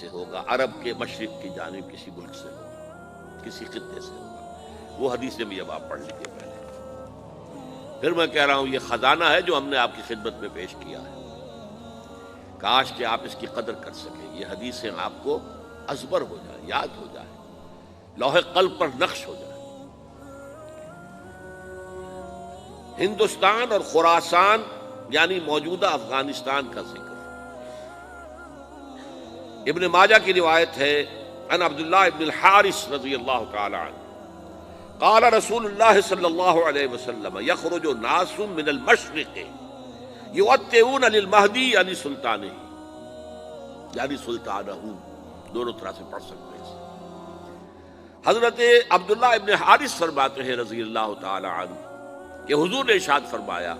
سے ہوگا، عرب کے مشرق کی جانب کسی ملک سے ہوگا، کسی خطے سے ہوگا۔ وہ حدیثیں بھی اب آپ پڑھ لیجیے پہلے۔ پھر میں کہہ رہا ہوں یہ خزانہ ہے جو ہم نے آپ کی خدمت میں پیش کیا ہے، کاش کہ آپ اس کی قدر کر سکیں، یہ حدیثیں آپ کو ازبر ہو جائیں، یاد ہو جائیں، لوح قلب پر نقش ہو جائیں۔ ہندوستان اور خراسان یعنی موجودہ افغانستان کا ذکر۔ ابن ماجہ کی روایت ہے عن عبداللہ ابن الحارث رضی اللہ تعالی عنہ قال رسول اللہ صلی اللہ علیہ وسلم یخرج ناس من المشرق یؤتئون للمہدی یعنی سلطانہ، یعنی سلطانہ، دونوں طرح سے پڑھ سکتے ہیں۔ حضرت عبداللہ ابن حارث فرماتے ہیں رضی اللہ تعالی عنہ کہ حضور نے ارشاد فرمایا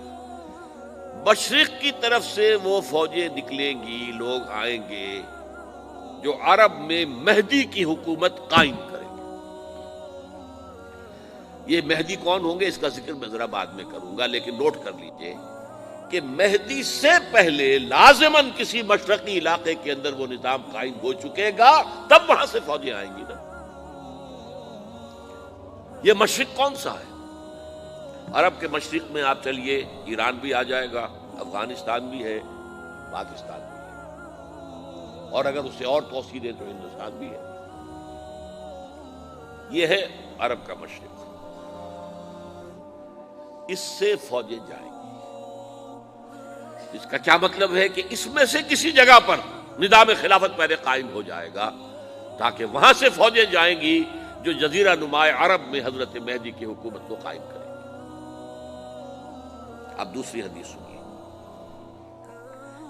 مشرق کی طرف سے وہ فوجیں نکلیں گی، لوگ آئیں گے جو عرب میں مہدی کی حکومت قائم کریں گے۔ یہ مہدی کون ہوں گے اس کا ذکر میں ذرا بعد میں کروں گا، لیکن نوٹ کر لیجئے کہ مہدی سے پہلے لازماً کسی مشرقی علاقے کے اندر وہ نظام قائم ہو چکے گا، تب وہاں سے فوجیں آئیں گی نا۔ یہ مشرق کون سا ہے؟ عرب کے مشرق میں آپ چلیے ایران بھی آ جائے گا، افغانستان بھی ہے، پاکستان بھی ہے، اور اگر اسے اور توسیع دیں تو ہندوستان بھی ہے۔ یہ ہے عرب کا مشرق، اس سے فوجیں جائیں گی۔ اس کا کیا مطلب ہے کہ اس میں سے کسی جگہ پر نظام خلافت پہلے قائم ہو جائے گا تاکہ وہاں سے فوجیں جائیں گی جو جزیرہ نما عرب میں حضرت مہدی کی حکومت کو قائم کریں گی۔ اب دوسری حدیث سنیے،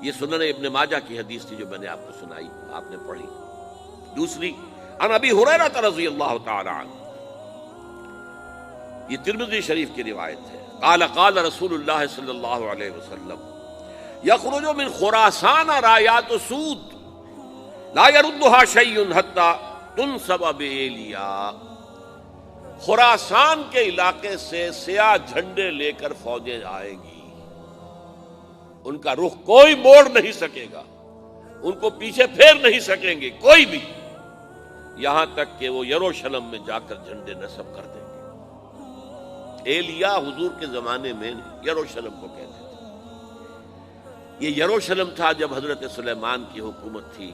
یہ سنن ابن ماجہ کی حدیث تھی جو میں نے آپ کو سنائی، آپ نے پڑھی۔ دوسری عن ابی ہریرہ رضی اللہ تعالی عنہ، یہ ترمذی شریف کی روایت ہے، قال قال رسول اللہ صلی اللہ علیہ وسلم یخرج من خراسان رایات سود لا يردها شیء حتی تنصب بإیلیا۔ خراسان کے علاقے سے سیاہ جھنڈے لے کر فوجیں آئیں گی، ان کا رخ کوئی موڑ نہیں سکے گا، ان کو پیچھے پھیر نہیں سکیں گے کوئی بھی، یہاں تک کہ وہ یروشلم میں جا کر جھنڈے نصب کر دیں گے۔ ایلیا حضور کے زمانے میں یروشلم کو کہتے تھے۔ یہ یروشلم تھا جب حضرت سلیمان کی حکومت تھی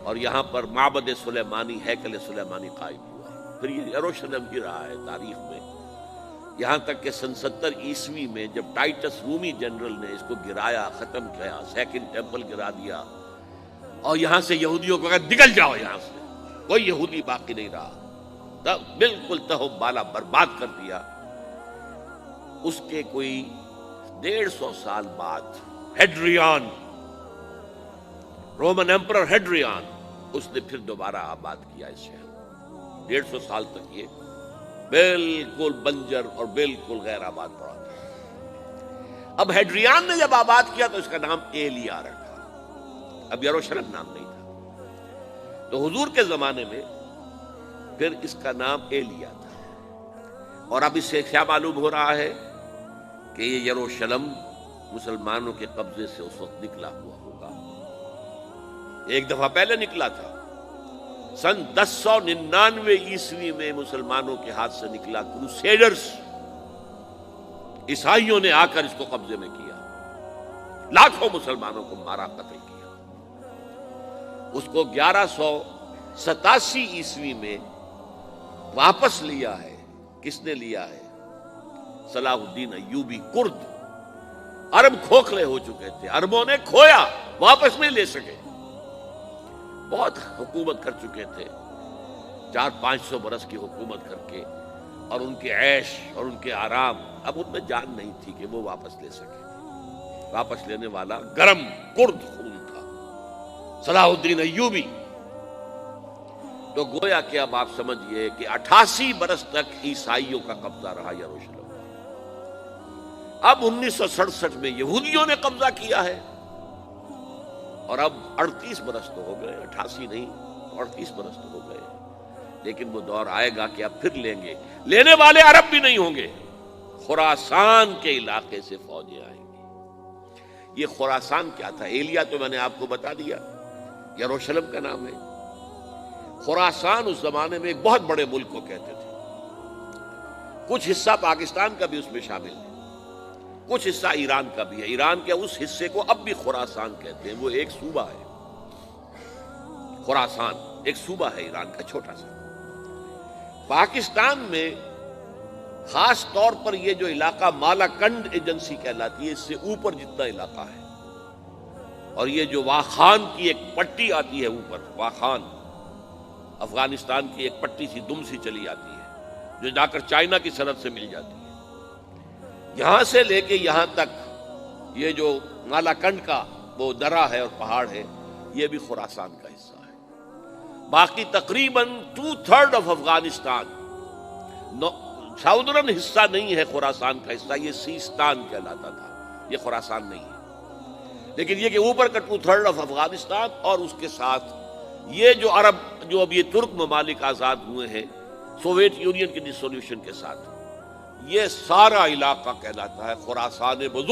اور یہاں پر معبد سلیمانی، ہیکل سلیمانی قائم ہوا، پھر یہ یروشلم ہی رہا ہے تاریخ میں، یہاں تک کہ سن 70 عیسوی میں جب ٹائٹس رومی جنرل نے اس کو گرایا، ختم کیا، سیکنڈ ٹیمپل گرا دیا اور یہاں سے یہودیوں کو کہا نکل جاؤ، یہاں سے کوئی یہودی باقی نہیں رہا، بالکل تہو بالا برباد کر دیا۔ اس کے کوئی 150 سال بعد ہیڈریان، رومن ایمپرر ہیڈریان، اس نے پھر دوبارہ آباد کیا اس شہر۔ 150 سال تک یہ بالکل بنجر اور بالکل غیر آباد پڑا تھا۔ اب ہیڈریان نے جب آباد کیا تو اس کا نام ایلیا رکھا، اب یروشلم نام نہیں تھا۔ تو حضور کے زمانے میں پھر اس کا نام ایلیا تھا، اور اب اس سے کیا معلوم ہو رہا ہے کہ یہ یروشلم مسلمانوں کے قبضے سے اس وقت نکلا ہوا ہوگا۔ ایک دفعہ پہلے نکلا تھا، سن 1099 عیسوی میں مسلمانوں کے ہاتھ سے نکلا، کروسیڈرز، عیسائیوں نے آ کر اس کو قبضے میں کیا، لاکھوں مسلمانوں کو مارا، قتل کیا۔ اس کو 1187 عیسوی میں واپس لیا ہے۔ کس نے لیا ہے؟ صلاح الدین ایوبی کرد۔ عرب کھوکھلے ہو چکے تھے، عربوں نے کھویا، واپس نہیں لے سکے، بہت حکومت کر چکے تھے، 400-500 برس کی حکومت کر کے، اور ان کے عیش اور ان کے آرام، اب ان میں جان نہیں تھی کہ وہ واپس لے سکے۔ واپس لینے والا گرم کرد خون تھا، صلاح الدین ایوبی۔ تو گویا کہ اب آپ سمجھئے کہ 88 برس تک عیسائیوں کا قبضہ رہا یروشلم۔ اب 1967 میں یہودیوں نے قبضہ کیا ہے، اور اب 38 برس تو ہو گئے، 88 نہیں 38 برس تو ہو گئے، لیکن وہ دور آئے گا کہ اب پھر لیں گے۔ لینے والے عرب بھی نہیں ہوں گے، خراسان کے علاقے سے فوجیں آئیں گی۔ یہ خراسان کیا تھا؟ ایلیا تو میں نے آپ کو بتا دیا، یروشلم کا نام ہے۔ خراسان اس زمانے میں ایک بہت بڑے ملک کو کہتے تھے، کچھ حصہ پاکستان کا بھی اس میں شامل ہے، کچھ حصہ ایران کا بھی ہے۔ ایران کے اس حصے کو اب بھی خراسان کہتے ہیں، وہ ایک صوبہ ہے۔ خراسان ایک صوبہ ہے ایران کا چھوٹا سا۔ پاکستان میں خاص طور پر یہ جو علاقہ مالا کنڈ ایجنسی کہلاتی ہے، اس سے اوپر جتنا علاقہ ہے، اور یہ جو واخان کی ایک پٹی آتی ہے اوپر، واخان افغانستان کی ایک پٹی سی دم سی چلی آتی ہے جو جا کر چائنا کی سرحد سے مل جاتی ہے، یہاں سے لے کے یہاں تک یہ جو مالا کنڈ کا وہ درہ ہے اور پہاڑ ہے، یہ بھی خراسان کا حصہ ہے۔ باقی تقریباً 2/3 آف افغانستان ساؤدرن حصہ نہیں ہے خراسان کا حصہ، یہ سیستان کہلاتا تھا، یہ خراسان نہیں ہے۔ لیکن یہ کہ اوپر کا 2/3 آف افغانستان اور اس کے ساتھ یہ جو عرب جو اب یہ ترک ممالک آزاد ہوئے ہیں سوویت یونین کی ڈسولوشن کے ساتھ، یہ سارا علاقہ کہلاتا ہے خراسان بزرگ۔